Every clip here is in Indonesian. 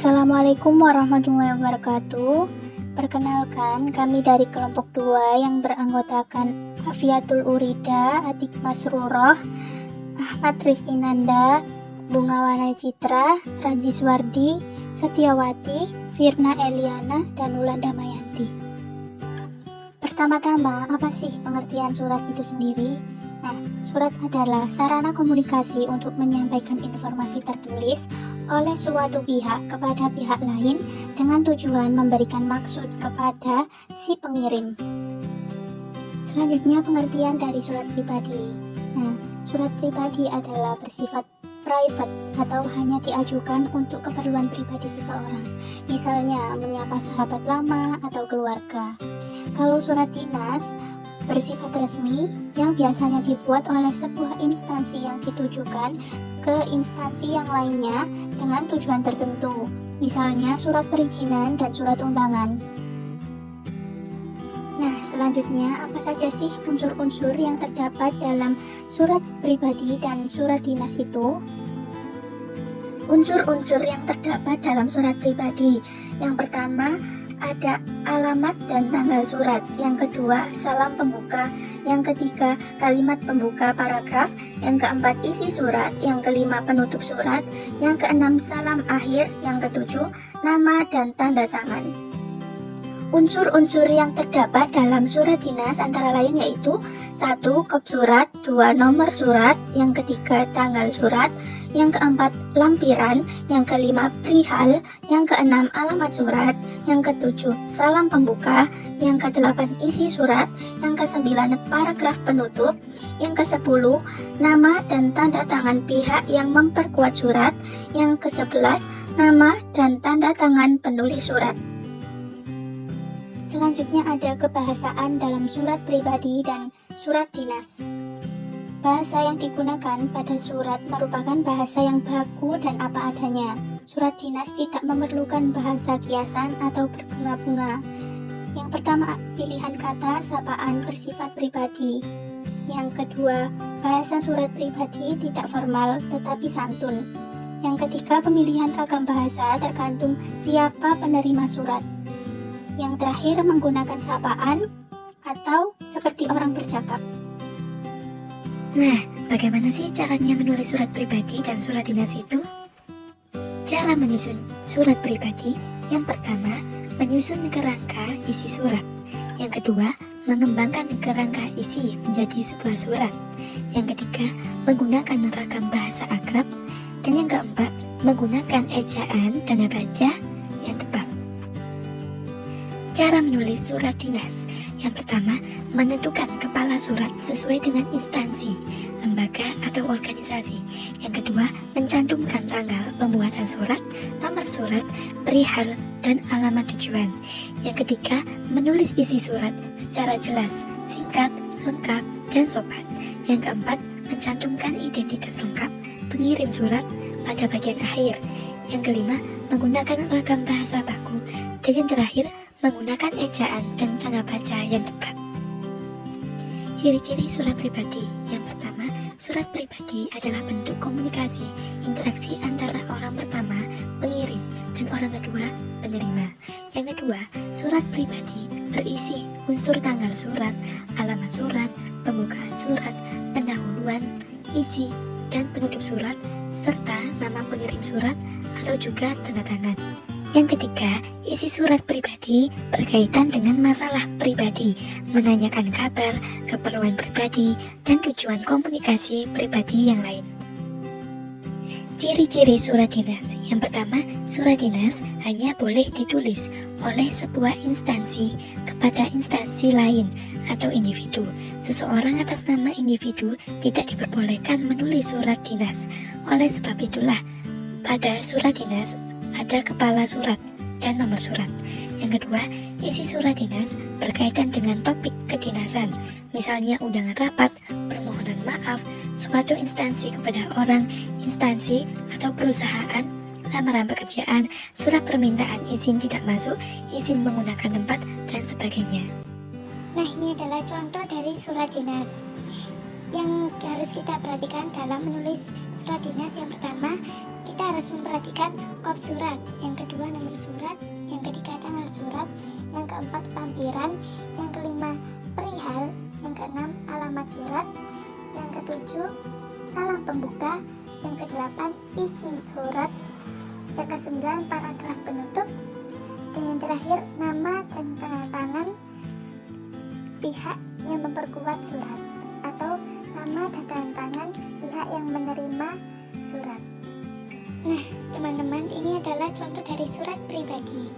Assalamualaikum warahmatullahi wabarakatuh. Perkenalkan, kami dari kelompok 2 yang beranggotakan Afiatul Urida, Atik Masruroh, Ahmad Rifkinanda, Bunga Wana Citra, Rajiswardi, Setiawati, Firna Eliana, dan Wulan Damayanti. Pertama-tama, apa sih pengertian surat itu sendiri? Nah, surat adalah sarana komunikasi untuk menyampaikan informasi tertulis oleh suatu pihak kepada pihak lain dengan tujuan memberikan maksud kepada si pengirim. Selanjutnya, pengertian dari surat pribadi. Nah, surat pribadi adalah bersifat private atau hanya diajukan untuk keperluan pribadi seseorang, misalnya menyapa sahabat lama atau keluarga. Kalau surat dinas bersifat resmi yang biasanya dibuat oleh sebuah instansi yang ditujukan ke instansi yang lainnya dengan tujuan tertentu, misalnya surat perizinan dan surat undangan. Nah, selanjutnya apa saja sih unsur-unsur yang terdapat dalam surat pribadi dan surat dinas itu? Unsur-unsur yang terdapat dalam surat pribadi. Yang pertama, ada alamat dan tanggal surat. Yang kedua, salam pembuka. Yang ketiga, kalimat pembuka paragraf. Yang keempat, isi surat. Yang kelima, penutup surat. Yang keenam, salam akhir. Yang ketujuh, nama dan tanda tangan. Unsur-unsur yang terdapat dalam surat dinas antara lain yaitu 1. Kop surat, 2. Nomor surat, yang ketiga tanggal surat, yang keempat lampiran, yang kelima perihal, yang keenam alamat surat, yang ketujuh salam pembuka, yang kedelapan isi surat, yang kesembilan paragraf penutup, yang kesepuluh nama dan tanda tangan pihak yang memperkuat surat, yang ke-11 nama dan tanda tangan penulis surat. Selanjutnya ada kebahasaan dalam surat pribadi dan surat dinas. Bahasa yang digunakan pada surat merupakan bahasa yang baku dan apa adanya. Surat dinas tidak memerlukan bahasa kiasan atau berbunga-bunga. Yang pertama, pilihan kata sapaan bersifat pribadi. Yang kedua, bahasa surat pribadi tidak formal tetapi santun. Yang ketiga, pemilihan ragam bahasa tergantung siapa penerima surat. Yang terakhir, menggunakan sapaan atau seperti orang bercakap. Nah, bagaimana sih caranya menulis surat pribadi dan surat dinas itu? Cara menyusun surat pribadi: yang pertama, menyusun kerangka isi surat. Yang kedua, mengembangkan kerangka isi menjadi sebuah surat. Yang ketiga, menggunakan ragam bahasa akrab. Dan yang keempat, menggunakan ejaan tanda baca yang tepat. Cara menulis surat dinas. Yang pertama, menentukan kepala surat sesuai dengan instansi, lembaga, atau organisasi. Yang kedua, mencantumkan tanggal pembuatan surat, nomor surat, perihal, dan alamat tujuan. Yang ketiga, menulis isi surat secara jelas, singkat, lengkap, dan sopan. Yang keempat, mencantumkan identitas lengkap pengirim surat pada bagian akhir. Yang kelima, menggunakan ragam bahasa baku. Dan yang terakhir, menggunakan ejaan dan tanda baca yang tepat. Ciri-ciri surat pribadi. Yang pertama, surat pribadi adalah bentuk komunikasi, interaksi antara orang pertama, pengirim, dan orang kedua, penerima. Yang kedua, surat pribadi berisi unsur tanggal surat, alamat surat, pembukaan surat, pendahuluan, isi, dan penutup surat, serta nama pengirim surat atau juga tanda tangan. Yang ketiga, isi surat pribadi berkaitan dengan masalah pribadi, menanyakan kabar, keperluan pribadi, dan tujuan komunikasi pribadi yang lain. Ciri-ciri surat dinas. Yang pertama, surat dinas hanya boleh ditulis oleh sebuah instansi kepada instansi lain atau individu. Seseorang atas nama individu tidak diperbolehkan menulis surat dinas. Oleh sebab itulah, pada surat dinas ada kepala surat dan nomor surat. Yang kedua, isi surat dinas berkaitan dengan topik kedinasan, misalnya undangan rapat, permohonan maaf, suatu instansi kepada orang, instansi atau perusahaan, lamaran pekerjaan, surat permintaan izin tidak masuk, izin menggunakan tempat, dan sebagainya. Nah, ini adalah contoh dari surat dinas yang harus kita perhatikan dalam menulis surat dinas. Yang pertama, kita harus memperhatikan kop surat, yang kedua nomor surat, yang ketiga tanggal surat, yang keempat lampiran, yang kelima perihal, yang keenam alamat surat, yang ketujuh salam pembuka, yang kedelapan isi surat, yang kesembilan paragraf penutup, dan yang terakhir nama dan tanda tangan pihak yang memperkuat surat atau nama dan tanda tangan pihak yang menerima surat. Nah, teman-teman, ini adalah contoh dari surat pribadi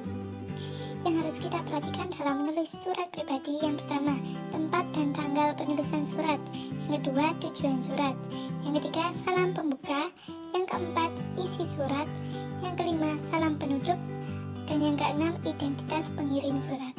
yang harus kita perhatikan dalam menulis surat pribadi. Yang pertama, tempat dan tanggal penulisan surat. Yang kedua, tujuan surat. Yang ketiga, salam pembuka. Yang keempat, isi surat. Yang kelima, salam penutup. Dan yang keenam, identitas pengirim surat.